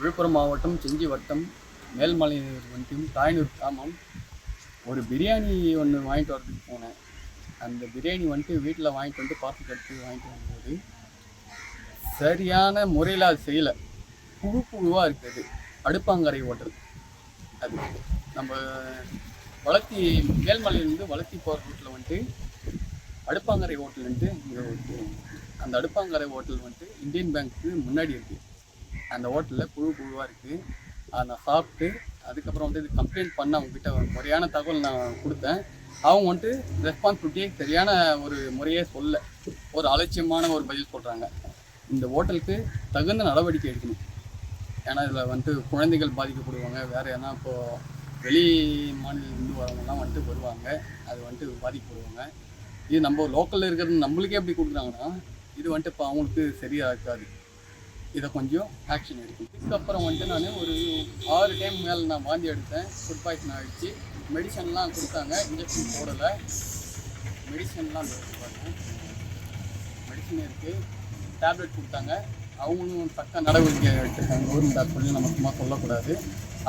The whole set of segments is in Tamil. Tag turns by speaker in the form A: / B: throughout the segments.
A: விழுப்புரம் மாவட்டம் செஞ்சி வட்டம் மேல்மலையூர் ஒன்றியம் தாயனூர் கிராமம். ஒரு பிரியாணி ஒன்று வாங்கிட்டு வரதுக்கு போனேன். அந்த பிரியாணி வீட்டில் வாங்கிட்டு வந்து பார்த்து கட்டு வாங்கிட்டு வரும்போது சரியான முறையில் அது செய்யலை. புழுவாக இருக்குது. அடுப்பாங்கரை ஹோட்டல் அது. நம்ம வளர்த்தி மேல்மலையிலேருந்து வளர்த்தி போகிற ரூட்டில் அடுப்பாங்கரை ஹோட்டல் இங்கே அந்த அடுப்பாங்கரை ஹோட்டல் இந்தியன் பேங்க்கு முன்னாடி இருக்குது. அந்த ஹோட்டலில் புழுவாக இருக்குது. அதை நான் சாப்பிட்டு அதுக்கப்புறம் இது கம்ப்ளைண்ட் பண்ண அவங்ககிட்ட முறையான தகவல் நான் கொடுத்தேன். அவங்க ரெஸ்பான்சிபிலிட்டியே சரியான ஒரு முறையே சொல்ல, ஒரு அலட்சியமான ஒரு பதில் சொல்கிறாங்க. இந்த ஹோட்டலுக்கு தகுந்த நடவடிக்கை எடுக்கணும். ஏன்னா இதில் குழந்தைகள் பாதிக்கப்படுவாங்க. வேறு ஏன்னா இப்போது வெளி மாநிலத்திலேருந்து வரவங்கலாம் வருவாங்க. அது பாதிக்கப்படுவாங்க. இது நம்ம லோக்கலில் இருக்கிறது நம்மளுக்கே எப்படி கொடுக்குறாங்கன்னா இது இப்போ அவங்களுக்கு சரியாக இருக்காது. இதை கொஞ்சம் ஆக்ஷன் எடுக்கும். இதுக்கப்புறம் நான் ஒரு 6 டைம் மேலே நான் வாந்தி எடுத்தேன். ஃபுட் பாய்சன் ஆகிடுச்சு. மெடிசன்லாம் கொடுத்தாங்க. இன்ஜெக்ஷன் போடலை. மெடிசன்லாம் கொடுத்தாங்க. மெடிசன் இருக்குது. டேப்லெட் கொடுத்தாங்க. அவங்களும் தக்க நடவடிக்கை எடுத்துருக்காங்க. கவர்மெண்ட் ஹாஸ்பிட்டல் நம்ம சும்மா சொல்லக்கூடாது.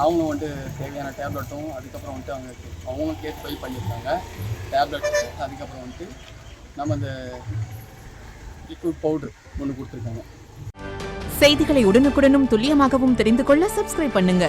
A: அவங்களும் தேவையான டேப்லெட்டும் அதுக்கப்புறம் அவங்களும் கேஸ் ஃபைல் பண்ணியிருக்காங்க. டேப்லெட் அதுக்கப்புறம் நம்ம இந்த லிக்விட் பவுடர் ஒன்று கொடுத்துருக்காங்க.
B: செய்திகளை உடனுக்குடனும் துல்லியமாகவும் தெரிந்து கொள்ள சப்ஸ்கிரைப் பண்ணுங்க.